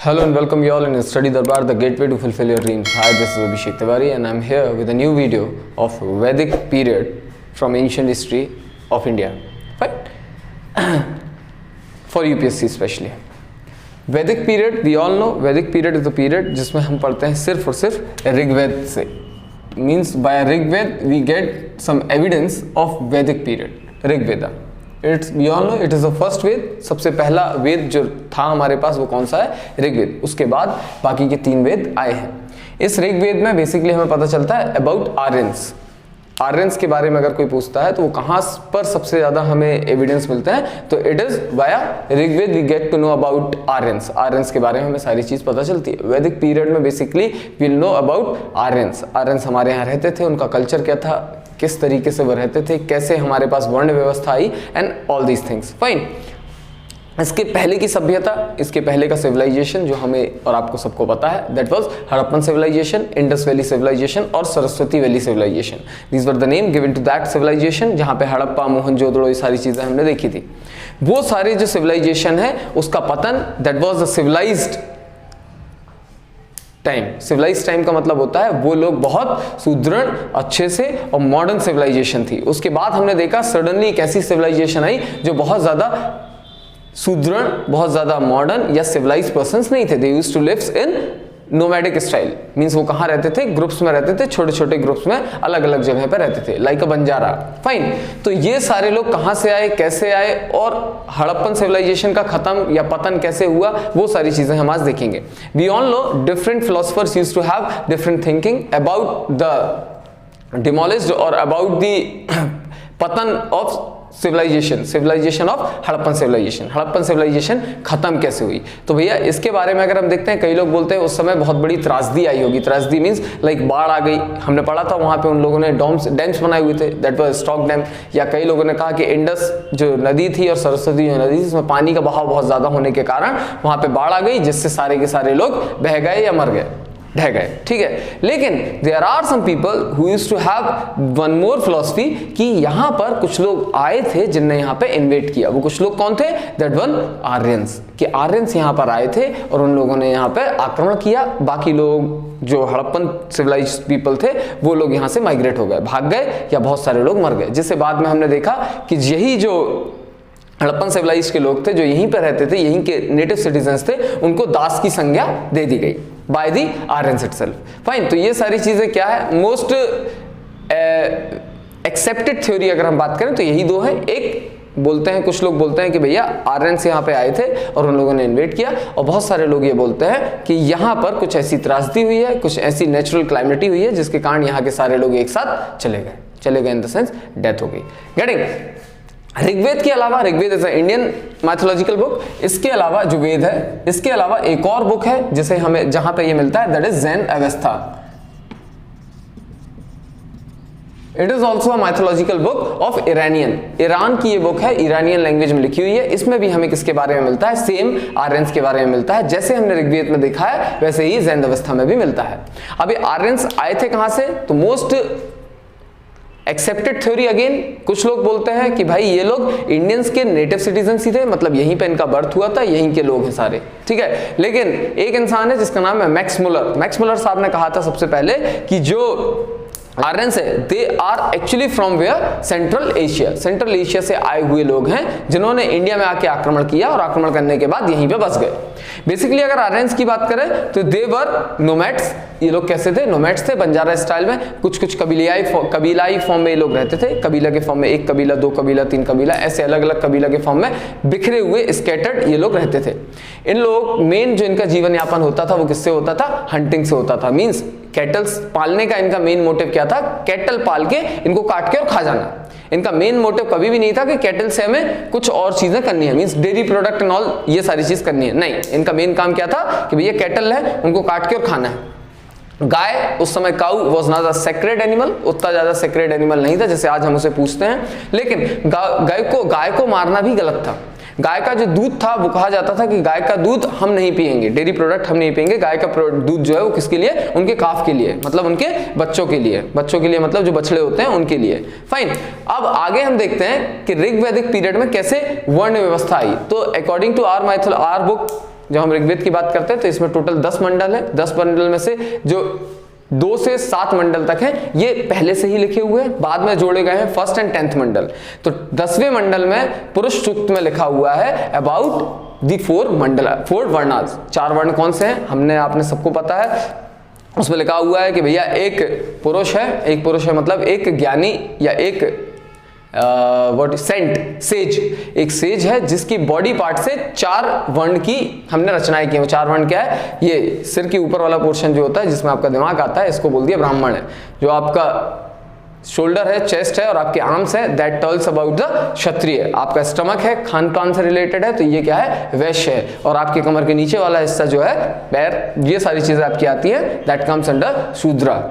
Hello and welcome you all in Study Darbar, the gateway to fulfill your dreams. Hi, this is Abhishek Tiwari and I'm here with a new video of Vedic period from ancient history of India. Right? For UPSC especially. Vedic period, we all know Vedic period is the period जिसमें हम पढ़ते हैं सिर्फ और सिर्फ ऋग्वेद से. Means by Rigveda we get some evidence of Vedic period. Rigveda. It's we all know it is the first Veda. सबसे पहला वेद जो था हमारे पास वो कौन सा है? ऋग्वेद. उसके बाद बाकी के 3 वेद आए हैं. इस ऋग्वेद में बेसिकली हमें पता चलता है अबाउट आर्यंस. आर्यंस के बारे में अगर कोई पूछता है तो वो कहाँ पर सबसे ज़्यादा हमें एविडेंस मिलता है, तो it is via Rigveda we get to know about Aryans. Aryans के बारे में हमें सारी चीज़ पता चलती है. वैदिक पीरियड में basically will know about Aryans. Aryans हमारे यहाँ रहते थे, उनका कल्चर क्या था, किस तरीके से वो रहते थे, कैसे हमारे पास वर्ण व्यवस्था आई and all these things. Fine. इसके पहले की सभ्यता, इसके पहले का सिविलाइजेशन जो हमें और आपको सबको पता है, that was Harappan civilization, Indus valley civilization और Saraswati valley civilization. These were the name given to that civilization, जहाँ पे हड़प्पा, मोहनजोदड़ो, ये सारी चीज़ें हमने देखी थी. वो सारे जो सिविलाइजेशन है उसका पतन, that was the civilised time. Civilise time का मतलब होता है वो लोग बहुत सुदृढ़, अच्छे से और मॉडर्न सिविलाइजेशन थी. उसके बाद हमने देखा सडनली एक ऐसी सिविलाइजेशन आई जो बहुत ज़्यादा सुदृढ़, बहुत ज़्यादा मॉडर्न या सिविलाइज पर्सन्स नहीं थे. They used to live in nomadic style. Means वो कहाँ रहते थे? ग्रुप्स में रहते थे, छोटे छोटे ग्रुप्स में अलग अलग जगह पर रहते थे, लाइक अ बंजारा. फाइन. तो ये सारे लोग कहाँ से आए, कैसे आए और हड़प्पन सिविलाइजेशन का खत्म या पतन कैसे हुआ, वो सारी चीजें हम आज देखेंगे. We all know different philosophers used to have different thinking about the demolished और अबाउट द पतन of civilisation of Harappan civilisation. Harappan civilisation खत्म कैसे हुई? तो भैया इसके बारे में अगर हम देखते हैं, कई लोग बोलते हैं उस समय बहुत बड़ी त्रासदी आई होगी. त्रासदी मींस लाइक बाढ़ आ गई. हमने पढ़ा था वहां पे उन लोगों ने डैम्स बनाए हुए थे, दैट वाज स्टॉक डैम. या कई लोगों ने कहा कि इंडस जो नदी थी और सरस्वती जो नदी थी, उसमें पानी का बहाव बहुत ज्यादा होने के कारण वहां पे बाढ़ आ गई, जिससे सारे के सारे लोग बह गए या मर गए, ढह गए. ठीक है. लेकिन there are some people who used to have one more philosophy कि यहाँ पर कुछ लोग आए थे जिनने यहाँ पे इन्वेट किया. वो कुछ लोग कौन थे? That one Aryans. कि आर्यंस यहाँ पर आए थे और उन लोगों ने यहाँ पे आक्रमण किया. बाकी लोग जो हड़प्पन सिविलाइज पीपल थे वो लोग यहाँ से माइग्रेट हो गए, भाग गए, या बहुत सारे लोग मर गए. जिससे बाद में हमने देखा कि यही जो हड़प्पन सिविलाइज के लोग थे जो यहीं पर रहते थे, यहीं के नेटिव सिटीजन्स थे, उनको दास की संज्ञा दे दी गई by the Aryans itself. Fine. तो ये सारी चीजें क्या है? मोस्ट एक्सेप्टेड थ्योरी अगर हम बात करें तो यही दो है. एक बोलते हैं, कुछ लोग बोलते हैं कि भैया आर्यंस यहाँ पे आए थे और उन लोगों ने इन्वेट किया, और बहुत सारे लोग ये बोलते हैं कि यहाँ पर कुछ ऐसी त्रासदी हुई है, कुछ ऐसी नेचुरल क्लाइमेटी हुई है जिसके कारण यहाँ के सारे लोग एक साथ चले गए इन द सेंस डेथ हो गई. गेटिंग. ऋग्वेद के अलावा, Rigveda is Indian mythological book. इसके अलावा जो वेद है, इसके अलावा एक और बुक है जिसे हमें जहां पे ये मिलता है, दैट इज जैन अवस्था. It is also a mythological book of Iranian. Iran की ये बुक है, ईरानियन लैंग्वेज में लिखी हुई है. इसमें भी हमें किसके बारे में मिलता है? सेम आर्यंस के बारे में मिलता है. जैसे हमने ऋग्वेद में देखा है वैसे ही जैन अवस्था में भी मिलता है. अभी आर्यंस आए थे कहां से? तो मोस्ट एक्सेप्टेड थ्योरी अगेन, कुछ लोग बोलते हैं कि भाई ये लोग इंडियंस के नेटिव सिटीजन्स ही थे, मतलब यहीं पे इनका बर्थ हुआ था, यहीं के लोग हैं सारे. ठीक है. लेकिन एक इंसान है जिसका नाम है मैक्स मुलर. मैक्स मुलर साहब ने कहा था सबसे पहले कि जो आर्यंस है they are actually from where? Central Asia. Central Asia से आए हुए लोग हैं जिन्होंने इंडिया में आके आक्रमण किया और आक्रमण करने के बाद यहीं पे बस गए. बेसिकली अगर आर्यंस की बात करें तो दे वर नोमैड्स. ये लोग कैसे थे? नोमैड्स थे, बंजारा स्टाइल में. कुछ कबीलाई फॉर्म में ये लोग रहते थे. कबीला के फॉर्म में, 1 कबीला, 2 कबीला, 3 कबीला, ऐसे अलग अलग कबीला के फॉर्म में बिखरे हुए स्कैटर्ड ये लोग रहते थे. इन लोग मेन जो इनका जीवन यापन होता था वो किससे होता था? हंटिंग से होता था. मीन्स कैटल्स पालने का इनका मेन मोटिव क्या था? कैटल पाल के इनको काट के और खा जाना. इनका मेन मोटिव कभी भी नहीं था कि कैटल से हमें कुछ और चीजें करनी है, means dairy product and all ये सारी चीज करनी है. नहीं, इनका मेन काम क्या था कि भैया कैटल है, उनको काट के और खाना है. गाय उस समय, cow was not a sacred animal. उतना ज्यादा सेक्रेड एनिमल नहीं था जैसे आज हम उसे पूछते हैं. लेकिन गाय को मारना भी गलत था. गाय का जो दूध था वो कहा जाता था कि गाय का दूध हम नहीं पिएंगे, डेयरी प्रोडक्ट हम नहीं पिएंगे. गाय का दूध जो है वो किसके लिए? उनके काफ के लिए, मतलब उनके बच्चों के लिए. बच्चों के लिए मतलब जो बछड़े होते हैं उनके लिए. फाइन. अब आगे हम देखते हैं कि ऋग्वैदिक पीरियड में कैसे वर्ण व्यवस्था आई. तो अकॉर्डिंग टू आर बुक जब हम ऋग्वेद की बात करते हैं तो इसमें टोटल 10 मंडल है। 10 मंडल में से जो 2 से 7 मंडल तक है ये पहले से ही लिखे हुए हैं, बाद में जोड़े गए हैं 1st एंड 10th मंडल। तो 10वें मंडल में पुरुष सूक्त में लिखा हुआ है अबाउट दी 4 वर्णास। 4 वर्ण कौन से हैं हमने आपने सबको पता है। उसमें लिखा हुआ है कि भैया एक पुरुष है मतलब एक ज्ञानी या एक सेज, एक सेज है जिसकी बॉडी पार्ट से 4 वर्ण की हमने रचनाएं की हैं। वो 4 वर्ण क्या है, ये सिर के ऊपर वाला पोर्शन जो होता है जिसमें आपका दिमाग आता है, इसको बोल दिया ब्राह्मण है। जो आपका शोल्डर है, चेस्ट है और आपके आर्म्स है, दैट टेल्स अबाउट द क्षत्रिय। आपका स्टमक है, खान पान से रिलेटेड है, तो ये क्या है, वैश्य है। और आपके कमर के नीचे वाला हिस्सा जो है पैर, ये सारी चीजें आपकी आती है, दैट कम्स अंडर शूद्रा।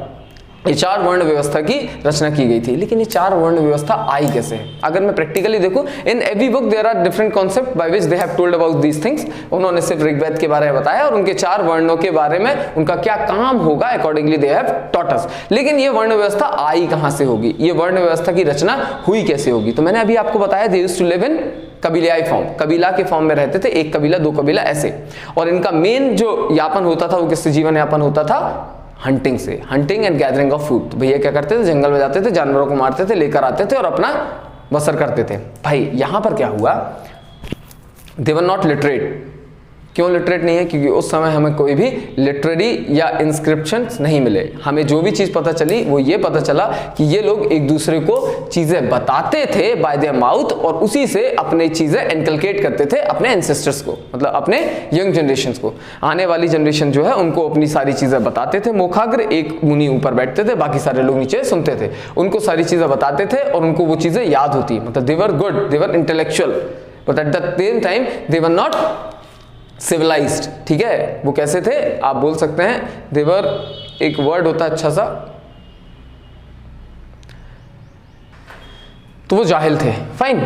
ये 4 वर्ण व्यवस्था की रचना की गई थी। लेकिन ये 4 वर्ण व्यवस्था आई कैसे? अगर मैं प्रैक्टिकली देखूं, in every book there are different concept by which they have told about these things. उन्होंने सिर्फ ऋग्वेद के बारे में बताया और उनके 4 वर्णों के बारे में उनका क्या काम होगा accordingly they have taught us. लेकिन ये वर्ण व्यवस्था आई कहां से होगी, ये वर्ण व्यवस्था की रचना हुई कैसे होगी? तो मैंने अभी आपको बताया they used to live in कबीलाई फॉर्म, कबीला के फॉर्म में रहते थे, एक कबीला 2 कबीला ऐसे। और इनका मेन जो यापन होता था वो किससे जीवन यापन होता था? हंटिंग से, hunting and gathering of food. भैया क्या करते थे, जंगल में जाते थे, जानवरों को मारते थे, लेकर आते थे और अपना बसर करते थे। भाई यहां पर क्या हुआ, दे वर नॉट लिटरेट। क्यों लिटरेट नहीं है? क्योंकि उस समय हमें कोई भी लिटरेरी या इंस्क्रिप्शंस नहीं मिले। हमें जो भी चीज पता चली वो ये पता चला कि ये लोग एक दूसरे को चीजें बताते थे बाय देयर माउथ और उसी से अपने चीजें इनकलकेट करते थे अपने एंसेस्टर्स को, मतलब अपने यंग जनरेशन को। आने वाली जनरेशन जो है उनको अपनी सारी चीजें बताते थे। मोखाग्र एक मुनि ऊपर बैठते थे, बाकी सारे लोग नीचे सुनते थे, उनको सारी चीजें बताते थे और उनको वो चीजें याद होती, मतलब they were good, they were intellectual, but at the same time they were not civilized. ठीक है, वो कैसे थे आप बोल सकते हैं, देवर, एक वर्ड होता है अच्छा सा, तो वो जाहिल थे। फाइन,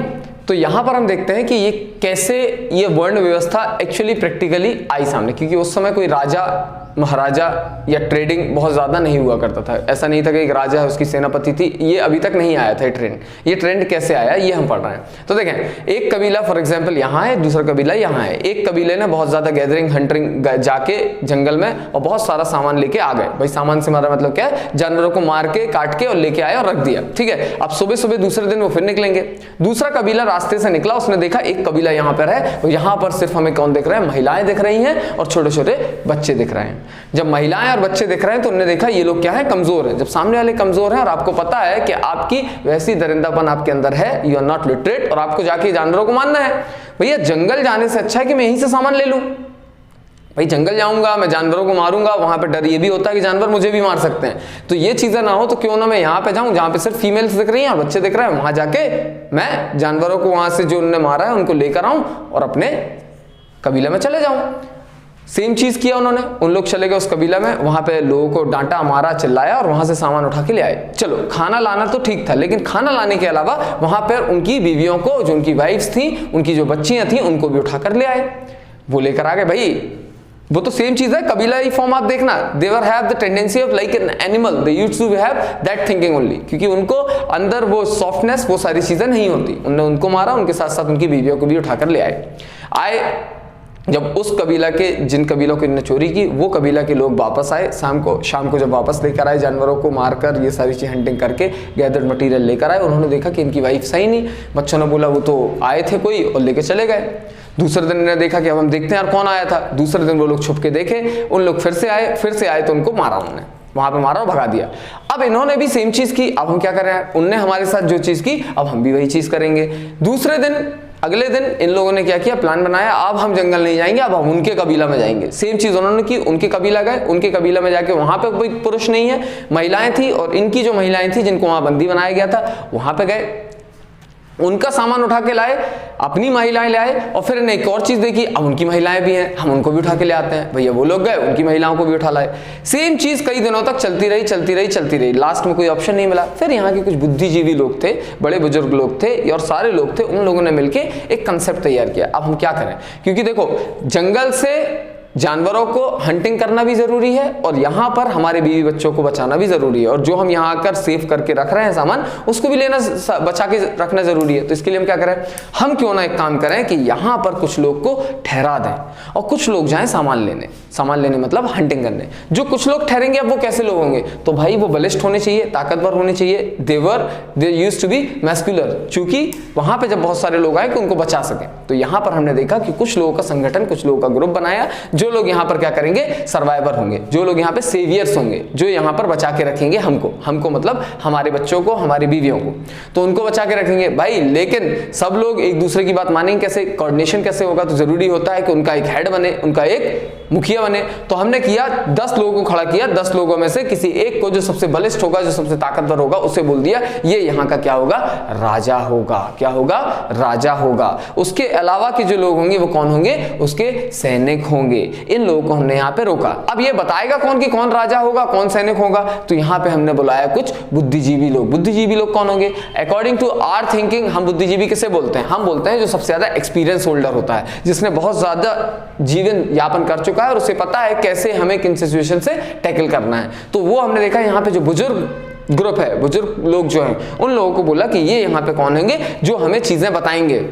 तो यहां पर हम देखते हैं कि ये कैसे ये वर्ण व्यवस्था एक्चुअली प्रैक्टिकली आई सामने, क्योंकि उस समय कोई राजा महाराजा या ट्रेडिंग बहुत ज्यादा नहीं हुआ करता था। ऐसा नहीं था कि एक राजा है उसकी सेनापति थी, ये अभी तक नहीं आया था ट्रेंड। ये ट्रेंड कैसे आया ये हम पढ़ रहे हैं। तो देखें, एक कबीला फॉर एग्जांपल यहाँ है, दूसरा कबीला यहाँ है। एक कबीले ने बहुत ज्यादा गैदरिंग हंटिंग जाके जंगल में और बहुत सारा सामान लेके आ गए। भाई सामान से हमारा मतलब क्या है, जानवरों को मार के काट के और लेके आए और रख दिया। ठीक है, अब सुबह सुबह दूसरे दिन वो फिर निकलेंगे। दूसरा कबीला रास्ते से निकला, उसने देखा एक कबीला यहाँ पर है, और यहाँ पर सिर्फ हमें कौन दिख रहे हैं, महिलाएं दिख रही हैं और छोटे छोटे बच्चे दिख रहे हैं। जब महिलाएं और बच्चे दिख रहे हैं तो उन्होंने देखा ये लोग क्या है, कमजोर है। जब सामने वाले कमजोर हैं और आपको पता है कि आपकी वैसी दरिंदापन आपके अंदर है, यू आर नॉट लिटरेट, और आपको जाके जानवरों को मारना है, भैया जंगल जाने से अच्छा है कि मैं यहीं से सामान ले लूं। भाई जंगल जाऊंगा, मैं जानवरों को मारूंगा, वहां पे डर ये भी होता है कि जानवर मुझे भी मार सकते हैं। तो ये चीजें ना हो तो क्यों ना मैं यहाँ पे जाऊं जहां पे सिर्फ फीमेल्स दिख रही हैं और बच्चे दिख रहे हैं, वहां जाके मैं जानवरों को वहां से जो उन्होंने मारा है उनको लेकर आऊं और अपने कबीले में चले जाऊं। सेम चीज किया उन्होंने, उन लोग चले गए उस कबीला में, वहां पे लोगों को डांटा, मारा, चिल्लाया और वहां से सामान उठा के ले आए। चलो खाना लाना तो ठीक था, लेकिन खाना लाने के अलावा वहां पर उनकी बीवियों को, जो उनकी वाइफ्स थी, उनकी जो बच्चियां थी, उनको भी उठाकर ले आए। वो लेकर आ गए। भाई वो तो सेम चीज है, कबीला ही फॉर्म आप देखना, they were have the tendency of like an animal, they used to have that thinking only, क्योंकि उनको अंदर वो सॉफ्टनेस, वो सारी चीजें नहीं होती। उन्होंने उनको मारा, उनके साथ साथ उनकी बीवियों को भी उठाकर ले आए। जब उस कबीला के, जिन कबीलों की इन्होंने चोरी की, वो कबीला के लोग वापस आए शाम को जब वापस लेकर आए, जानवरों को मारकर ये सारी चीज हंटिंग करके गैदर्ड मटेरियल लेकर आए, उन्होंने देखा कि इनकी वाइफ सही नहीं। बच्चों ने बोला वो तो आए थे कोई और लेके चले गए। दूसरे दिन इन्होंने देखा कि अब हम देखते हैं यार कौन आया था। दूसरे दिन वो लोग छुप के देखे, उन लोग फिर से आए तो उनको मारा, उन्होंने वहां पे मारा और भगा दिया। अब इन्होंने भी सेम चीज की, अब हम क्या कर रहे हैं, उनने हमारे साथ जो चीज की अब हम भी वही चीज करेंगे। दूसरे दिन, अगले दिन इन लोगों ने क्या किया, प्लान बनाया, अब हम जंगल नहीं जाएंगे, अब हम उनके कबीला में जाएंगे। सेम चीज उन्होंने की, उनके कबीला गए, उनके कबीला में जाके वहां पे कोई पुरुष नहीं है, महिलाएं थी, और इनकी जो महिलाएं थी जिनको वहां बंदी बनाया गया था, वहां पे गए, उनका सामान उठा के लाए, अपनी महिलाएं लाए, और फिर इन्हें एक और चीज देखी, अब उनकी महिलाएं भी हैं, हम उनको भी उठा के ले आते हैं। भैया वो लोग गए, उनकी महिलाओं को भी उठा लाए। सेम चीज कई दिनों तक चलती रही। लास्ट में कोई ऑप्शन नहीं मिला। फिर यहाँ के कुछ बुद्धिजीवी लोग थे, बड़े बुजुर्ग लोग थे और सारे लोग थे, उन लोगों ने मिलकर एक कंसेप्ट तैयार किया, अब हम क्या करें, क्योंकि देखो जंगल से जानवरों को हंटिंग करना भी जरूरी है और यहाँ पर हमारे बीवी बच्चों को बचाना भी जरूरी है, और जो हम यहाँ आकर सेव करके रख रहे हैं सामान, उसको भी लेना बचा के रखना जरूरी है। तो इसके लिए हम क्या करें, हम क्यों ना एक काम करें कि यहाँ पर कुछ लोग को ठहरा दें और कुछ लोग जाएं सामान लेने मतलब हंटिंग करने। जो कुछ लोग ठहरेंगे अब वो कैसे लोग होंगे, तो भाई वो बलिष्ठ होने चाहिए, ताकतवर होने चाहिए, they used to be masculine, क्योंकि वहां पे जब बहुत सारे लोग आए कि उनको बचा सके। तो यहाँ पर हमने देखा कि कुछ लोगों का संगठन, कुछ लोगों का ग्रुप बनाया, जो लोग यहाँ पर क्या करेंगे, सर्वाइवर होंगे, जो लोग यहाँ पे सेवियर्स होंगे, जो यहाँ पर बचा के रखेंगे हमको मतलब हमारे बच्चों को, हमारी बीवियों को, तो उनको बचा के रखेंगे भाई। लेकिन सब लोग एक दूसरे की बात मानेंगे कैसे, कोऑर्डिनेशन कैसे होगा, तो जरूरी होता है कि उनका एक हेड बने, उनका एक मुखिया बने। तो हमने किया 10 लोगों को खड़ा किया, 10 लोगों में से किसी एक को, जो सबसे बलिष्ठ होगा, जो सबसे ताकतवर होगा, उसे बोल दिया ये यहाँ का क्या होगा, राजा होगा। क्या होगा, राजा होगा। उसके अलावा के जो लोग होंगे वो कौन होंगे, उसके सैनिक होंगे। इन लोगों को हमने यहाँ पे रोका। अब ये बताएगा कौन कि कौन राजा होगा, कौन सैनिक होगा, तो यहाँ पे हमने बुलाया कुछ बुद्धिजीवी लोग। बुद्धिजीवी लोग कौन होंगे, अकॉर्डिंग टू आवर थिंकिंग हम बुद्धिजीवी किसे बोलते हैं, हम बोलते हैं जो सबसे ज्यादा एक्सपीरियंस होल्डर होता है, जिसने बहुत ज्यादा जीवन यापन कर चुका है और उसे पता है कैसे हमें किन सिचुएशन से टैकल करना है। तो वो हमने देखा यहाँ पे जो बुजुर्ग ग्रुप है, बुजुर्ग लोग जो हैं, उन लोगों को बोला कि ये यहाँ पे कौन होंगे, जो हमें चीजें बताएंगे,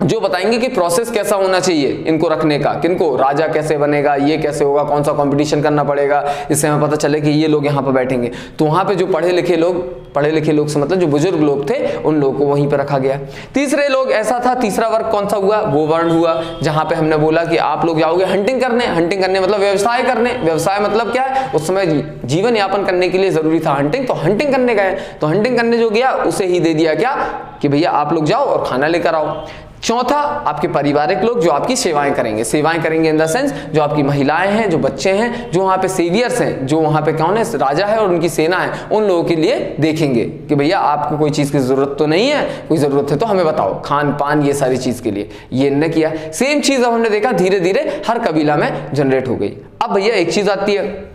जो बताएंगे कि प्रोसेस कैसा होना चाहिए इनको रखने का, किनको, राजा कैसे बनेगा, ये कैसे होगा, कौन सा कंपटीशन करना पड़ेगा, इससे हमें पता चले कि ये लोग यहाँ पर बैठेंगे। तो वहां पे जो पढ़े लिखे लोग से मतलब जो बुजुर्ग लोग थे, उन लोगों को वहीं पे रखा गया। तीसरे लोग ऐसा था, तीसरा वर्ग कौन सा हुआ, वो वर्ण हुआ जहां पे हमने बोला कि आप लोग जाओगे हंटिंग करने मतलब व्यवसाय करने। व्यवसाय मतलब क्या है, उस समय जीवन यापन करने के लिए जरूरी था हंटिंग, तो हंटिंग करने गए। तो हंटिंग करने जो गया उसे ही दे दिया क्या कि भैया आप लोग जाओ और खाना लेकर आओ। चौथा, आपके पारिवारिक लोग जो आपकी सेवाएं करेंगे इन द सेंस जो आपकी महिलाएं हैं, जो बच्चे हैं, जो वहां पे सेवियर्स हैं, जो वहां पे कौन है, राजा है और उनकी सेना है, उन लोगों के लिए देखेंगे कि भैया आपको कोई चीज की जरूरत तो नहीं है, कोई जरूरत है तो हमें बताओ, खान पान ये सारी चीज के लिए। ये इन्होंने किया। सेम चीज अब हमने देखा धीरे धीरे हर कबीला में जनरेट हो गई। अब भैया एक चीज आती है,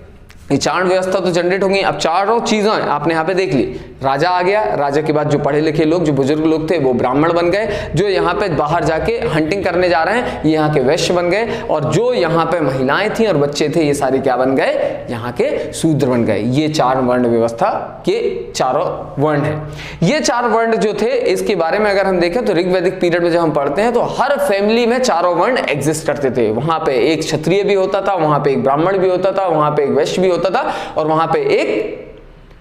ये चारण व्यवस्था तो जनरेट हो गई। अब चारों चीजें आपने यहाँ पे देख ली, राजा आ गया, राजा के बाद जो पढ़े लिखे लोग, जो बुजुर्ग लोग थे, वो ब्राह्मण बन गए, जो यहाँ पे बाहर जाके हंटिंग करने जा रहे हैं ये यहाँ के वैश्य बन गए, और जो यहाँ पे महिलाएं थी और बच्चे थे ये सारे क्या बन गए, यहाँ के शूद्र बन गए। ये 4 वर्ण व्यवस्था के चारों वर्ण है। ये 4 वर्ण जो थे, इसके बारे में अगर हम देखें तो ऋग्वैदिक पीरियड में जब हम पढ़ते हैं तो हर फैमिली में चारों वर्ण एग्जिस्ट करते थे। वहां पे एक क्षत्रिय भी होता था, वहां पे एक ब्राह्मण भी होता था, वहां पे एक वैश्य भी होता था, और वहां पे एक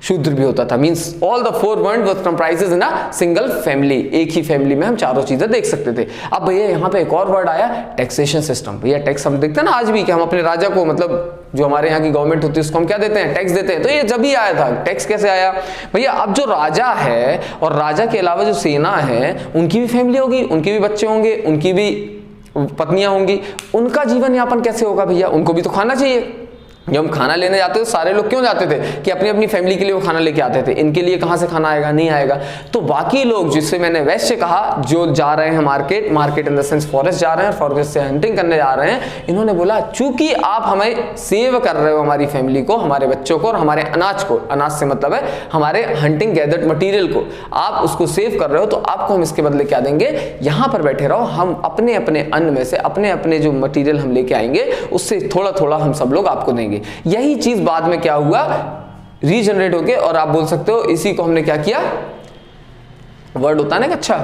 शूद्र भी होता था। मींस ऑल द 4 वर्ण was comprises in a single family. एक ही फैमिली में हम चारों चीजें देख सकते थे। अब भैया यहाँ पे एक और वर्ड आया, टैक्सेशन सिस्टम। भैया टैक्स हम देखते हैं ना आज भी कि हम अपने राजा को, मतलब जो हमारे यहाँ की गवर्नमेंट होती है उसको हम क्या देते हैं, टैक्स देते हैं। तो ये जब ही आया था। टैक्स कैसे आया भैया, अब जो राजा है और राजा के अलावा जो सेना है उनकी भी फैमिली होगी, उनके भी बच्चे होंगे, उनकी भी पत्नियां होंगी, उनका जीवन यापन कैसे होगा भैया, उनको भी तो खाना चाहिए। जब हम खाना लेने जाते थे सारे लोग क्यों जाते थे कि अपनी अपनी फैमिली के लिए वो खाना लेके आते थे। इनके लिए कहाँ से खाना आएगा, नहीं आएगा। तो बाकी लोग, जिससे मैंने वैश्य कहा, जो जा रहे हैं market in the sense forest जा रहे हैं, फॉरेस्ट से हंटिंग करने जा रहे हैं, इन्होंने बोला चूंकि आप हमें सेव कर रहे हो, हमारी फैमिली को, हमारे बच्चों को और हमारे अनाज को, अनाज से मतलब है हमारे हंटिंग गैदर्ड मटीरियल को, आप उसको सेव कर रहे हो, तो आपको हम इसके बदले क्या देंगे, यहाँ पर बैठे रहो, हम अपने अपने अन्न में से अपने अपने जो मटीरियल हम लेके आएंगे उससे थोड़ा थोड़ा हम सब लोग आपको देंगे। यही चीज बाद में क्या हुआ, रीजनरेट होके, और आप बोल सकते हो इसी को हमने क्या किया, वर्ड होता है ना अच्छा,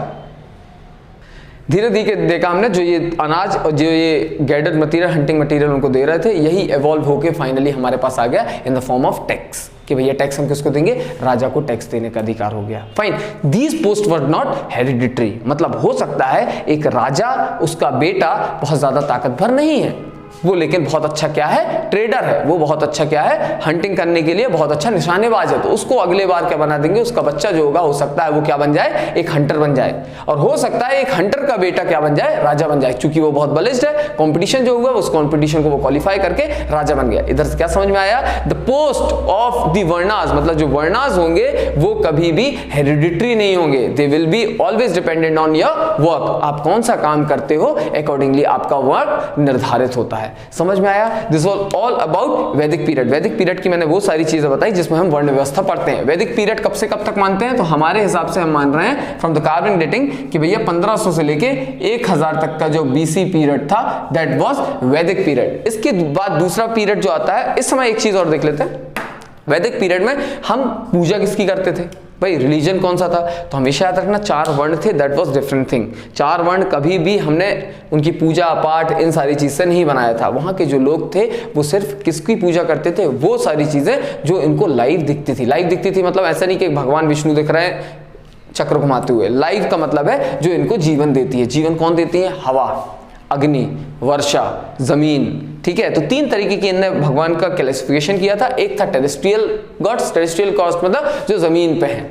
धीरे धीरे देखा हमने जो ये अनाज और जो ये गैदर्ड मटीरियल, हंटिंग मटीरियल उनको दे रहे थे, यही इवॉल्व होके फाइनली हमारे पास आ गया in the form of tax कि भैया टैक्स हम किसको देंगे, राजा को टैक्स देने का अधिकार हो गया। Fine, these post were not hereditary, मतलब हो सकता है एक राजा, उसका बेटा बहुत ज्यादा ताकतवर नहीं है, वो लेकिन बहुत अच्छा क्या है, ट्रेडर है, वो बहुत अच्छा क्या है, हंटिंग करने के लिए बहुत अच्छा निशानेबाज है, तो उसको अगले बार क्या बना देंगे, उसका बच्चा जो होगा हो सकता है वो क्या बन जाए, एक हंटर बन जाए, और हो सकता है एक हंटर का बेटा क्या बन जाए, राजा बन जाए, क्योंकि वो बहुत बलिष्ठ है। कंपटीशन जो हुआ उस कंपटीशन को वो क्वालिफाई करके राजा बन गया। इधर से क्या समझ में आया, the post of the varnas, मतलब जो वर्णास होंगे वो कभी भी हेरिडिटरी नहीं होंगे, they will be always dependent on your work. आप कौन सा काम करते हो अकॉर्डिंगली आपका वर्क निर्धारित होता है। है। समझ में आया? दिस वाज ऑल अबाउट वैदिक पीरियड। वैदिक पीरियड की मैंने वो सारी चीजें बताई जिसमें हम वर्ण व्यवस्था पढ़ते हैं। वैदिक पीरियड कब से कब तक मानते हैं? तो हमारे हिसाब से हम मान रहे हैं फ्रॉम द कार्बन डेटिंग कि भैया 1500 से लेके 1000 तक का जो बीसी पीरियड था दैट वाज वैदिक पीरियड। इसके बाद दूसरा पीरियड जो आता है, इस समय एक चीज और देख लेते हैं। वैदिक पीरियड में हम पूजा किसकी करते थे भाई? रिलीजन कौन सा था? तो हमेशा याद रखना 4 वर्ण थे, दैट वाज डिफरेंट थिंग। 4 वर्ण कभी भी हमने उनकी पूजा पाठ इन सारी चीज से नहीं बनाया था। वहां के जो लोग थे वो सिर्फ किसकी पूजा करते थे? वो सारी चीजें जो इनको लाइव दिखती थी। लाइव दिखती थी मतलब ऐसा नहीं कि भगवान विष्णु दिख रहे हैं चक्र घुमाते हुए। लाइव का मतलब है जो इनको जीवन देती है। जीवन कौन देती है? हवा, अग्नि, वर्षा, जमीन। ठीक है, तो 3 तरीके की इनने भगवान का क्लासिफिकेशन किया था। एक था टेरेस्ट्रियल गॉड्स, टेरेस्ट्रियल गॉड्स मतलब जो जमीन पे हैं।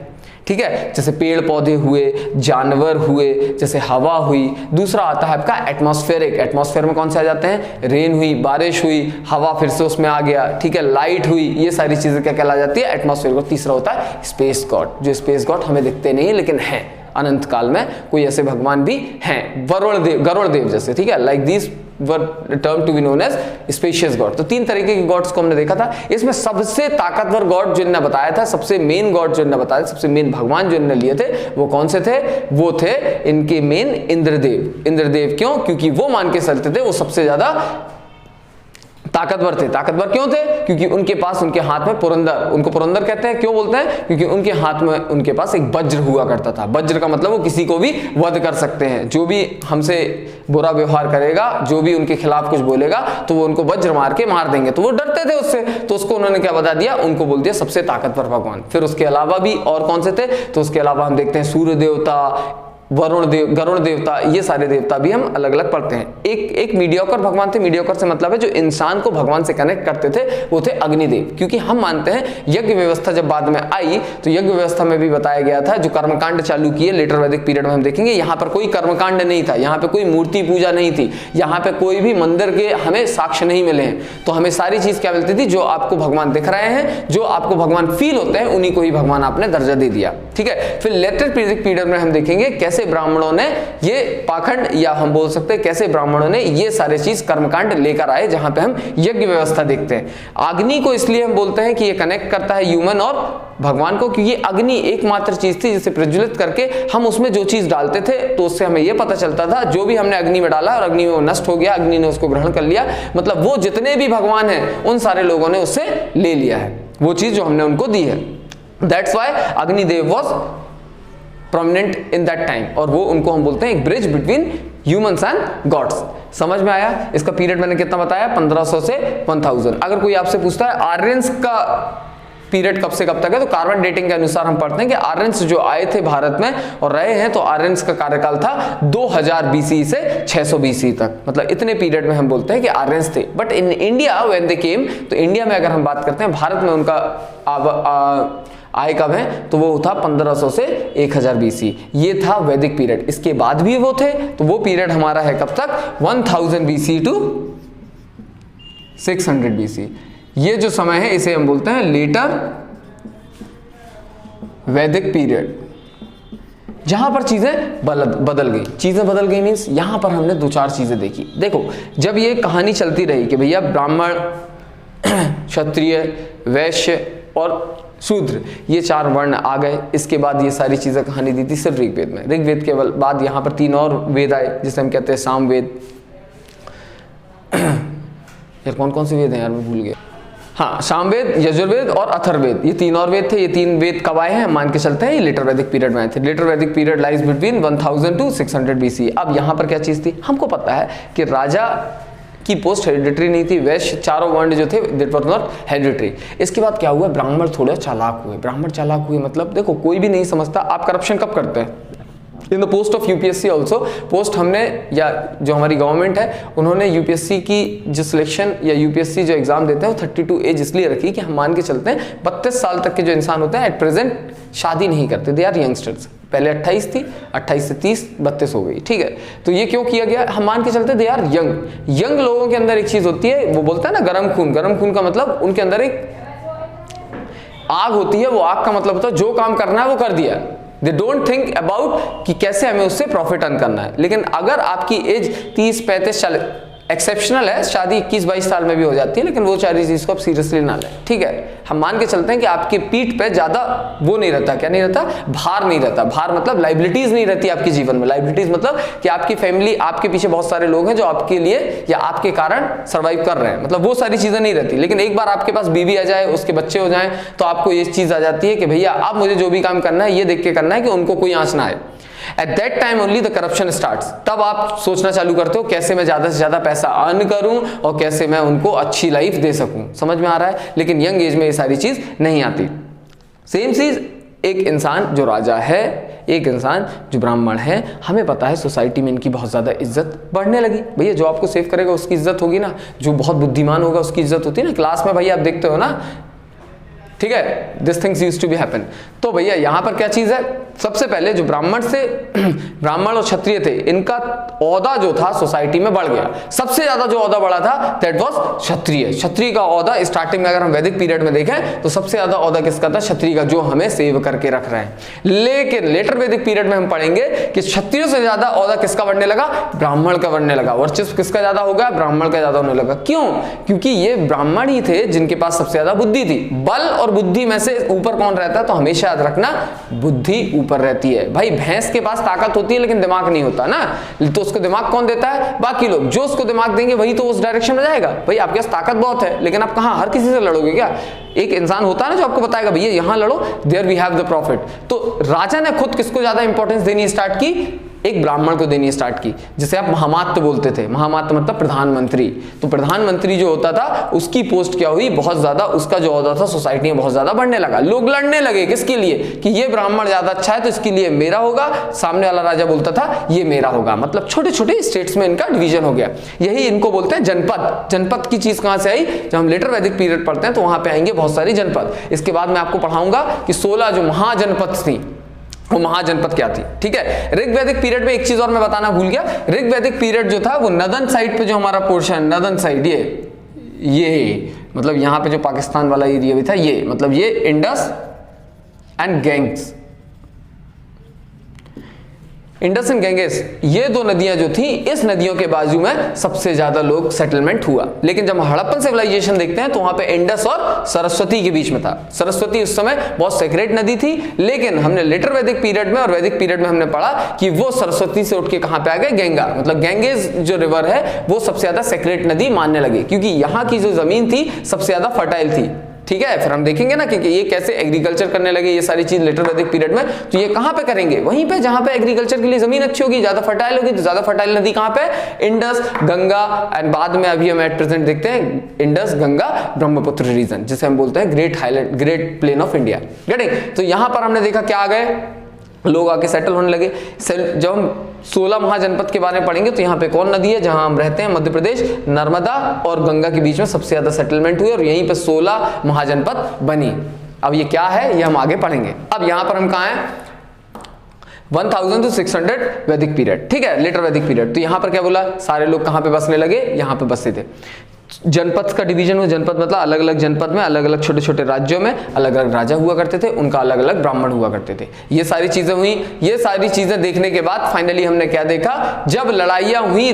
ठीक है, जैसे पेड़ पौधे हुए, जानवर हुए, जैसे हवा हुई। दूसरा आता है आपका एटमॉस्फेरिक। एटमॉस्फेयर में कौन से आ जाते हैं? रेन हुई, बारिश हुई, हवा फिर से उसमें आ गया। ठीक है, लाइट हुई, ये सारी चीजें क्या कहला जाती है? एटमॉस्फेयर। और तीसरा होता है स्पेस गॉड। जो स्पेस गॉड हमें दिखते नहीं लेकिन हैं अनंत काल में, कोई ऐसे भगवान भी हैं, वरुण देव, गरुड़ देव जैसे। ठीक है, like this were term to be known as specious god. तो 3 तरीके के गॉड्स को हमने देखा था। इसमें सबसे ताकतवर गॉड जो इन्होंने बताया था, सबसे मेन गॉड जो इन्होंने बताया, सबसे मेन भगवान जो इन्होंने लिए थे वो कौन से थे? वो थे इनके मेन इंद्रदेव। इंद्रदेव क्यों? क्योंकि वो मान के चलते थे वो सबसे ज्यादा ताकतवर थे। ताकतवर क्यों थे? क्योंकि उनके पास, उनके हाथ में पुरंदर, उनको पुरंदर कहते हैं। क्यों बोलते हैं? क्योंकि उनके हाथ में, उनके पास एक वज्र हुआ करता था। वज्र का मतलब वो किसी को भी वध कर सकते हैं। जो भी हमसे बुरा व्यवहार करेगा, जो भी उनके खिलाफ कुछ बोलेगा, तो वो उनको वज्र मार के मार देंगे। तो वो डरते थे उससे, तो उसको उन्होंने क्या बता दिया? उनको बोल दिया सबसे ताकतवर भगवान। फिर उसके अलावा भी और कौन से थे? तो उसके अलावा हम देखते हैं सूर्य देवता, वरुण देव, गरुड़ देवता, ये सारे देवता भी हम अलग अलग पढ़ते हैं। एक मीडियोकर भगवान थे। मीडियोकर से मतलब है जो इंसान को भगवान से कनेक्ट करते थे, वो थे अग्निदेव। क्योंकि हम मानते हैं यज्ञ व्यवस्था जब बाद में आई तो यज्ञ व्यवस्था में भी बताया गया था, जो कर्मकांड चालू किए लेटर वैदिक पीरियड में हम देखेंगे, यहाँ पर कोई कर्मकांड नहीं था, यहाँ पे कोई मूर्ति पूजा नहीं थी, यहाँ पे कोई भी मंदिर के हमें साक्ष्य नहीं मिले हैं। तो हमें सारी चीज क्या मिलती थी? जो आपको भगवान दिख रहे हैं, जो आपको भगवान फील होते हैं, उन्हीं को ही भगवान आपने दर्जा दे दिया। ठीक है, फिर लेटर वैदिक पीरियड में हम देखेंगे कैसे ब्राह्मणों ने ये पाखंड, या हम बोल सकते हैं कैसे ब्राह्मणों ने ये सारे चीज कर्मकांड लेकर आए, जहां पे हम यज्ञ व्यवस्था देखते हैं। अग्नि को इसलिए हम बोलते हैं कि ये कनेक्ट करता है ह्यूमन और भगवान को, क्योंकि अग्नि एकमात्र चीज थी जिसे प्रज्वलित करके हम उसमें जो चीज डालते थे तो उससे हमें यह पता चलता था जो भी हमने अग्नि में डाला और अग्नि में वो नष्ट हो गया, अग्नि ने उसको ग्रहण कर लिया, मतलब वो जितने भी भगवान हैं उन सारे लोगों ने उससे ले लिया है वो चीज जो हमने उनको दी है। That's why Agnidev was prominent in that time, और वो उनको हम बोलते हैं एक bridge between humans and gods. समझ में आया? इसका पीरियड मैंने कितना बताया? 1500 से 1000। अगर कोई आपसे पूछता है आर्यंस का पीरियड कब से कब तक है, तो कार्बन डेटिंग के अनुसार हम पढ़ते हैं कि आर्यंस जो आए थे भारत में और रहे हैं, तो आर्यंस का कार्यकाल था 2000 बीसी से 600 बीसी तक। मतलब इतने पीरियड में हम बोलते हैं कि आर्यंस थे। But in India when they came, तो इंडिया में अगर हम बात करते हैं, भारत में उनका आय कब है, तो वो था 1500 से 1000 बीसी। ये था वैदिक पीरियड। इसके बाद भी वो थे, तो वो पीरियड हमारा है कब तक? 1000 बीसी टू 600 बीसी। ये जो समय है इसे हम बोलते हैं लेटर वैदिक पीरियड, जहां पर चीजें बदल गई। चीजें बदल गई मीन्स यहां पर हमने 2-4 चीजें देखी। देखो, जब ये कहानी चलती रही कि भैया ब्राह्मण, क्षत्रिय, वैश्य और शूद्र, ये 4 वर्ण आ गए, इसके बाद ये सारी चीजें कहानी दी थी सिर्फ ऋग्वेद में। ऋग्वेद के बाद यहाँ पर 3 और वेद आए जिसे हम कहते हैं सामवेद। यार कौन कौन से वेद हैं यार, मैं भूल गया। हाँ, सामवेद, यजुर्वेद और अथर्ववेद, ये 3 और वेद थे। ये 3 वेद कब आए हैं? हम मान के चलते हैं ये लेटर वैदिक पीरियड में आए थे। Later Vedic period lies between 1000 to 600 BC. अब यहाँ पर क्या चीज थी? हमको पता है कि राजा की पोस्ट हेरिडिटरी नहीं थी। वैश्य, चारों वर्ण जो थे दैट वाज नॉट हेरिडिटरी। इसके बाद क्या हुआ? ब्राह्मण थोड़े चालाक हुए। ब्राह्मण चालाक हुए मतलब देखो, कोई भी नहीं समझता आप करप्शन कब करते हैं। In the post of UPSC also, post हमने, या जो हमारी गवर्नमेंट है उन्होंने यूपीएससी की जो सिलेक्शन या यूपीएससी जो एग्जाम देते हैं वो 32 एज इसलिए रखी कि हम मान के चलते हैं 32 साल तक के जो इंसान होते हैं एट प्रेजेंट शादी नहीं करते, दे आर यंगस्टर्स। पहले 28 थी, 28 से 30, 32 हो गई। ठीक है, तो ये क्यों किया गया? हम मान के चलते दे आर यंग। यंग लोगों के अंदर एक चीज होती है, वो बोलता है ना गर्म खून। गर्म खून का मतलब उनके अंदर एक आग होती है। वो आग का मतलब होता है जो काम करना है वो कर दिया। दे डोंट थिंक अबाउट कि कैसे हमें उससे प्रॉफिट अर्न करना है। लेकिन अगर आपकी एज 30, 35, 40, एक्सेप्शनल है, शादी 21-22 साल में भी हो जाती है, लेकिन वो सारी चीज को आप सीरियसली ना लें, ठीक है। हम मान के चलते हैं कि आपके पीठ पे ज्यादा वो नहीं रहता, क्या नहीं रहता, भार नहीं रहता। भार मतलब लाइबिलिटीज नहीं रहती आपके जीवन में। लाइबिलिटीज मतलब कि आपकी फैमिली, आपके पीछे बहुत सारे लोग हैं जो आपके लिए या आपके कारण सर्वाइव कर रहे हैं, मतलब वो सारी चीजें नहीं रहती। लेकिन एक बार आपके पास बीवी आ जाए, उसके बच्चे हो जाएं, तो आपको ये चीज आ जाती है कि भैया अब मुझे जो भी काम करना है ये देख के करना है कि उनको कोई आंच ना आए। At that time only the corruption starts। तब आप सोचना चालू करते हो कैसे मैं ज्यादा से ज्यादा पैसा अर्न करूं और कैसे मैं उनको अच्छी लाइफ दे सकूं। समझ में आ रहा है? लेकिन यंग एज में ये सारी चीज नहीं आती। सेम चीज एक इंसान जो राजा है, एक इंसान जो ब्राह्मण है, हमें पता है सोसाइटी में इनकी बहुत ज्यादा इज्जत बढ़ने लगी। भैया जो आपको सेव करेगा उसकी इज्जत होगी ना, जो बहुत बुद्धिमान होगा उसकी इज्जत होती है ना। क्लास में भैया आप देखते हो ना, ठीक है, this things used to be happen. तो भैया यहां पर क्या चीज है, सबसे पहले जो ब्राह्मण और क्षत्रिय थे, इनका ओहदा जो था सोसाइटी में बढ़ गया। सबसे ज्यादा जो ओहदा बढ़ा था दैट वाज क्षत्रिय। क्षत्रिय का ओहदा स्टार्टिंग में अगर हम वैदिक पीरियड में देखें तो सबसे ज्यादा ओहदा किसका था, क्षत्रिय का, जो हमें सेव करके रख रहे हैं। लेकिन लेटर वैदिक पीरियड में हम पढ़ेंगे कि क्षत्रियों से ज्यादा ओहदा किसका बढ़ने लगा, ब्राह्मण का बढ़ने लगा। वर्चस्व किसका ज्यादा हो गया, ब्राह्मण का ज्यादा होने लगा। क्यों? क्योंकि ये ब्राह्मण ही थे जिनके पास सबसे ज्यादा बुद्धि थी। बल और बुद्धि में से ऊपर कौन रहता है, तो हमेशा याद रखना बुद्धि ऊपर रहती है। भाई भैंस के पास ताकत होती है लेकिन दिमाग नहीं होता ना, तो उसको दिमाग कौन देता है, बाकी लोग। जो उसको दिमाग देंगे वही तो उस डायरेक्शन में जाएगा। भाई आपके पास ताकत बहुत है लेकिन आप कहां हर किसी से लड़ोगे क्या? एक इंसान होता है ना जो आपको बताएगा भैया यहां लड़ो, there we have the profit. तो राजा ने खुद किसको ज्यादा इंपॉर्टेंस देनी स्टार्ट की, एक ब्राह्मण को देनी स्टार्ट की, जिसे आप महामात्य बोलते थे। महामात्य मतलब प्रधानमंत्री। तो प्रधानमंत्री जो होता था उसकी पोस्ट क्या हुई, बहुत ज्यादा उसका जो होता था सोसाइटी में बहुत ज्यादा बढ़ने लगा। लोग लड़ने लगे किसके लिए, कि ये ब्राह्मण ज्यादा अच्छा है तो इसके लिए मेरा होगा। सामने वाला राजा बोलता था ये मेरा होगा। मतलब छोटे छोटे स्टेट्स में इनका डिवीजन हो गया। यही इनको बोलते हैं जनपद। जनपद की चीज कहां से आई, जब हम लेटर वैदिक पीरियड पढ़ते हैं तो वहां पे आएंगे बहुत सारी जनपद। इसके बाद मैं आपको पढ़ाऊंगा कि 16 जो महाजनपद थी वो महाजनपद क्या थी, ठीक है। ऋग वैदिक पीरियड में एक चीज और मैं बताना भूल गया, ऋग वैदिक पीरियड जो था वो नदन साइड पे जो हमारा पोर्शन, नदन साइड ये मतलब यहाँ पे जो पाकिस्तान वाला एरिया भी था, ये मतलब ये Indus and Ganges, Indus and Ganges, ये दो नदियां जो थी, इस नदियों के बाजू में सबसे ज्यादा लोग सेटलमेंट हुआ। लेकिन जब हड़प्पन सिविलाइजेशन देखते हैं तो वहां पे इंडस और सरस्वती के बीच में था। सरस्वती उस समय बहुत सेक्रेट नदी थी, लेकिन हमने लेटर वैदिक पीरियड में और वैदिक पीरियड में हमने पढ़ा कि वो सरस्वती से उठ के कहां पे आ गए, गंगा, मतलब गैंगेज जो रिवर है वो सबसे ज्यादा सेक्रेट नदी मानने लगे, क्योंकि यहाँ की जो जमीन थी सबसे ज्यादा फर्टाइल थी, ठीक है। फिर हम देखेंगे ना कि ये कैसे एग्रीकल्चर करने लगे, ये सारी चीज लेटर वैदिक पीरियड में। तो ये कहां पे करेंगे, वहीं पे जहां पे एग्रीकल्चर के लिए जमीन अच्छी होगी, ज्यादा फर्टाइल होगी। तो ज्यादा फर्टाइल नदी कहां पे, इंडस, गंगा, एंड बाद में अभी हम एट प्रेजेंट देखते हैं इंडस, गंगा, ब्रह्मपुत्र रीजन, जिसे हम बोलते हैं great highland, great plain of India. Getting? तो यहां पर हमने देखा क्या आ गए, लोग आके सेटल होने लगे। जब हम 16 महाजनपद के बारे में पढ़ेंगे तो यहाँ पे कौन नदी है जहां हम रहते हैं, मध्य प्रदेश, नर्मदा और गंगा के बीच में सबसे ज्यादा सेटलमेंट हुई और यहीं पे 16 महाजनपद बनी। अब ये क्या है ये हम आगे पढ़ेंगे। अब यहां पर हम कहां हैं, 1000 to 600 वैदिक पीरियड, ठीक है, लेटर वैदिक पीरियड। तो यहां पर क्या बोला, सारे लोग कहां पे बसने लगे, यहां पे बसते थे। जनपद का डिवीजन हुआ, जनपद मतलब अलग अलग जनपद में अलग अलग छोटे छोटे राज्यों में अलग अलग राजा हुआ करते थे, उनका अलग अलग ब्राह्मण हुआ करते थे। ये सारी चीजें हुई। ये सारी चीजें देखने के बाद फाइनली हमने क्या देखा, जब लड़ाइयां हुई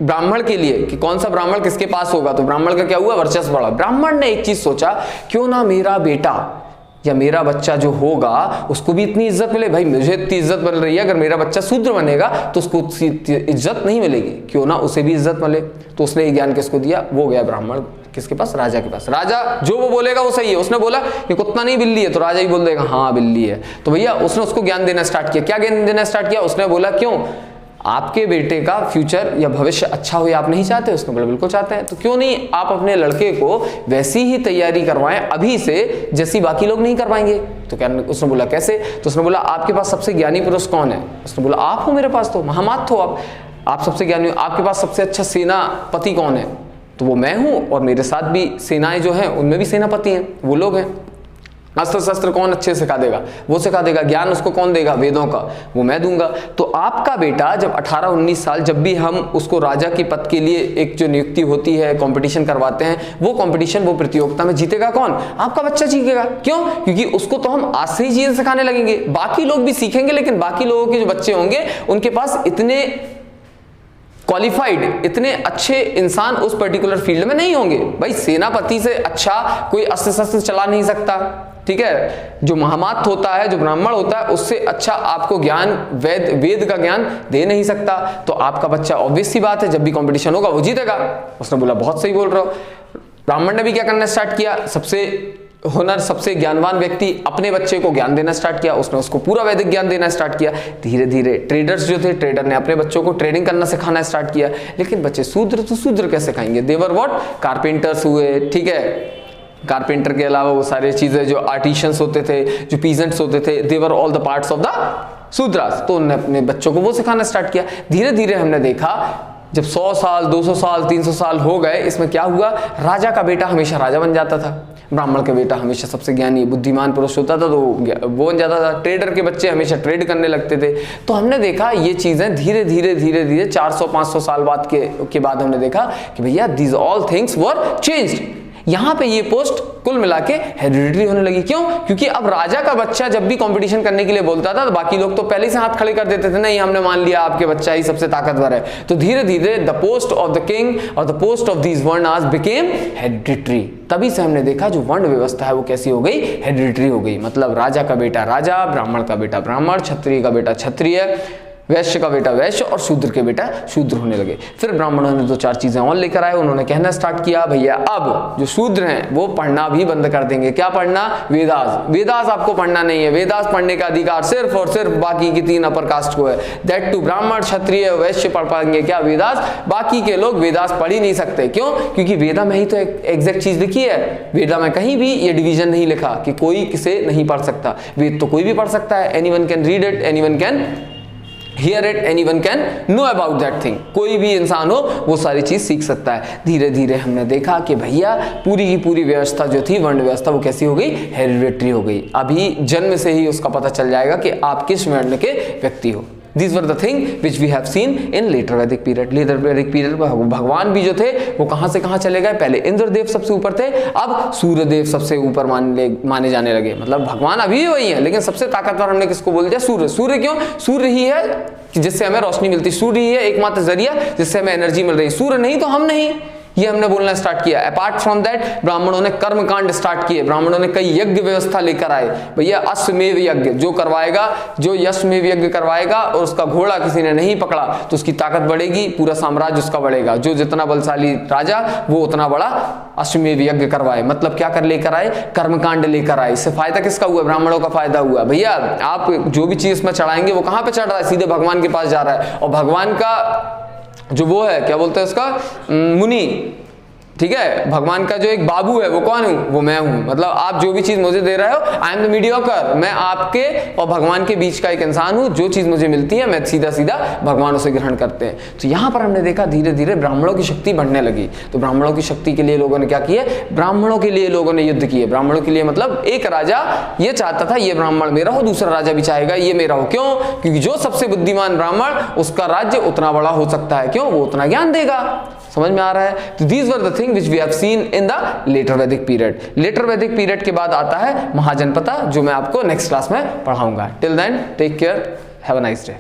ब्राह्मण के लिए कि कौन सा ब्राह्मण किसके पास होगा, तो ब्राह्मण का क्या हुआ, वर्चस्व बढ़ा। ब्राह्मण ने एक चीज सोचा, क्यों ना मेरा बेटा या मेरा बच्चा जो होगा उसको भी इतनी इज्जत मिले। भाई मुझे इतनी इज्जत मिल रही है, अगर मेरा बच्चा शूद्र बनेगा तो उसको इज्जत नहीं मिलेगी, क्यों ना उसे भी इज्जत मिले। तो उसने ये ज्ञान किसको दिया, वो गया ब्राह्मण किसके पास, राजा के पास। राजा जो वो बोलेगा वो सही है। उसने बोला कि कुत्ता नहीं बिल्ली है, तो राजा ही बोल देगा हाँ बिल्ली है। तो भैया उसने उसको ज्ञान देना स्टार्ट किया। क्या ज्ञान देना स्टार्ट किया, उसने बोला क्यों आपके बेटे का फ्यूचर या भविष्य अच्छा हो आप नहीं चाहते, उसने बोला बिल्कुल चाहते हैं। तो क्यों नहीं आप अपने लड़के को वैसी ही तैयारी करवाएं अभी से जैसी बाकी लोग नहीं करवाएंगे। तो क्या उसने बोला कैसे, तो उसने बोला आपके पास सबसे ज्ञानी पुरुष कौन है, उसने बोला आप हो, मेरे पास तो महामात हो आप सबसे ज्ञानी हो। आपके पास सबसे अच्छा सेनापति कौन है, तो वो मैं हूं, और मेरे साथ भी सेनाएं जो हैं उनमें भी सेनापति हैं, वो लोग हैं। अस्त्र शस्त्र कौन अच्छे सिखा देगा, वो सिखा देगा। ज्ञान उसको कौन देगा, वेदों का, वो मैं दूंगा। तो आपका बेटा जब 18-19 साल, जब भी हम उसको राजा के पद के लिए एक जो नियुक्ति होती है, कंपटीशन करवाते हैं, वो कंपटीशन, वो प्रतियोगिता में जीतेगा कौन, आपका बच्चा जीतेगा। क्यों, क्योंकि उसको तो हम आज से ही चीजें सिखाने लगेंगे। बाकी लोग भी सीखेंगे, लेकिन बाकी लोगों के जो बच्चे होंगे उनके पास इतने क्वालिफाइड, इतने अच्छे इंसान उस पर्टिकुलर फील्ड में नहीं होंगे। भाई सेनापति से अच्छा कोई अस्त्र शस्त्र चला नहीं सकता, ठीक है। जो महामात होता है, जो ब्राह्मण होता है, उससे अच्छा आपको ज्ञान वेद का ज्ञान दे नहीं सकता। तो आपका बच्चा ऑब्वियस सी बात है जब भी कंपटीशन होगा वो जीतेगा। उसने बोला बहुत सही बोल रहे हो। ब्राह्मण ने भी क्या करना स्टार्ट किया, सबसे ज्ञानवान व्यक्ति अपने बच्चे को ज्ञान देना स्टार्ट किया, उसने उसको पूरा वैदिक ज्ञान देना स्टार्ट किया। धीरे धीरे ट्रेडर्स जो थे, ट्रेडर ने अपने बच्चों को ट्रेडिंग करना सिखाना स्टार्ट किया। लेकिन बच्चे शूद्र, तो शूद्र कैसे खाएंगे? देवर व्हाट, कारपेंटर्स हुए, ठीक है। कारपेंटर के अलावा वो सारी चीजें जो आर्टिशियंस होते थे, जो पीजेंट्स होते थे, they're all the parts of the Shudras. तो उन्होंने अपने बच्चों को वो सिखाना स्टार्ट किया। धीरे धीरे हमने देखा जब 100 साल 200 साल 300 साल हो गए, इसमें क्या हुआ, राजा का बेटा हमेशा राजा बन जाता था, ब्राह्मण का बेटा हमेशा सबसे ज्ञानी बुद्धिमान पुरुष होता था तो वो बन जाता था, ट्रेडर के बच्चे हमेशा ट्रेड करने लगते थे। तो हमने देखा ये चीजें धीरे धीरे 400-500 साल बाद के बाद हमने देखा कि भैया these all things were changed. यहां पे ये पोस्ट कुल मिला के हेरिडिटरी होने लगी। क्यों? क्योंकि अब राजा का बच्चा जब भी कंपटीशन करने के लिए बोलता था तो बाकी लोग तो पहले से हाथ खड़े कर देते थे, नहीं हमने मान लिया आपके बच्चा ही सबसे ताकतवर है। तो धीरे धीरे the post of the king और the post of these varnas became hereditary. तभी से हमने देखा जो वर्ण व्यवस्था है वो कैसी हो गई, हेरिडिटरी हो गई। मतलब राजा का बेटा राजा, ब्राह्मण का बेटा ब्राह्मण, क्षत्रिय का बेटा क्षत्रिय, वैश्य का बेटा वैश्य और शूद्र के बेटा शूद्र होने लगे। फिर ब्राह्मणों ने 2-4 चीजें और लेकर आए। उन्होंने कहना स्टार्ट किया भैया अब जो शूद्र हैं वो पढ़ना भी बंद कर देंगे। क्या पढ़ना? वेदास। वेदास आपको पढ़ना नहीं है। वेदास पढ़ने का अधिकार सिर्फ और सिर्फ बाकी की 3 अपर कास्ट को है। दैट टू ब्राह्मण क्षत्रिय वैश्य पढ़ पाएंगे क्या? वेदास। बाकी के लोग वेदास पढ़ ही नहीं सकते। क्यों? क्योंकि वेदा में ही तो एग्जैक्ट चीज लिखी है। वेदा में कहीं भी ये डिवीजन नहीं लिखा कि कोई किसे नहीं पढ़ सकता। वेद तो कोई भी पढ़ सकता है। Anyone can read it, anyone can hear it, anyone can know about that thing. कोई भी इंसान हो वो सारी चीज सीख सकता है। धीरे धीरे हमने देखा कि भैया पूरी की पूरी व्यवस्था जो थी वर्ण व्यवस्था वो कैसी हो गई, हेरिडिटरी हो गई। अभी जन्म से ही उसका पता चल जाएगा कि आप किस वर्ण के व्यक्ति हो। These were the thing which we have seen in later Vedic period. Later Vedic period भगवान भी जो थे वो कहां से कहां चले गए। पहले इंद्रदेव सबसे ऊपर थे, अब सूर्यदेव सबसे ऊपर माने जाने लगे। मतलब भगवान अभी भी वही है, लेकिन सबसे ताकतवर हमने किसको बोल दिया? सूर्य। सूर्य क्यों? सूर्य ही है कि जिससे हमें रोशनी मिलती, सूर्य ही है एकमात्र जरिया जिससे हमें एनर्जी मिल रही। सूर्य नहीं तो हम नहीं, ये हमने बोलना स्टार्ट किया। अपार्ट फ्रॉम दैट ब्राह्मणों ने कर्म कांड स्टार्ट किए। ब्राह्मणों ने कई यज्ञ व्यवस्था लेकर आए। भैया अश्वमेव यज्ञ जो करवाएगा, जो यश्वमेव यज्ञ करवाएगा और उसका घोड़ा किसी ने नहीं पकड़ा तो उसकी ताकत बढ़ेगी, पूरा साम्राज्य उसका बढ़ेगा। जो जितना बलशाली राजा वो उतना बड़ा अश्वमेव यज्ञ करवाए। मतलब क्या कर लेकर आए? कर्मकांड लेकर आए। इससे फायदा किसका हुआ? ब्राह्मणों का फायदा हुआ। भैया आप जो भी चीज में चढ़ाएंगे वो कहां पे चढ़ रहा है? सीधे भगवान के पास जा रहा है। और भगवान का जो वो है, क्या बोलते हैं उसका, मुनि, ठीक है। भगवान का जो एक बाबू है वो कौन हूं? वो मैं हूं। मतलब आप जो भी चीज मुझे दे रहे हो, आई एम द मीडियोकर। मैं आपके और भगवान के बीच का एक इंसान हूं। जो चीज मुझे मिलती है मैं सीधा सीधा भगवान उसे ग्रहण करते हैं। तो यहां पर हमने देखा धीरे धीरे ब्राह्मणों की शक्ति बढ़ने लगी। तो ब्राह्मणों की शक्ति के लिए लोगों ने क्या किया? ब्राह्मणों के लिए लोगों ने युद्ध किए। ब्राह्मणों के लिए मतलब एक राजा ये चाहता था ये ब्राह्मण मेरा हो, दूसरा राजा भी चाहेगा ये मेरा हो। क्यों? क्योंकि जो सबसे बुद्धिमान ब्राह्मण उसका राज्य उतना बड़ा हो सकता है। क्यों? वो उतना ज्ञान देगा। समझ में आ रहा है? तो these were the things which we have seen in the later Vedic period. Later Vedic period के बाद आता है महाजनपता, जो मैं आपको नेक्स्ट क्लास में पढ़ाऊंगा। Till then, take care, have a nice day.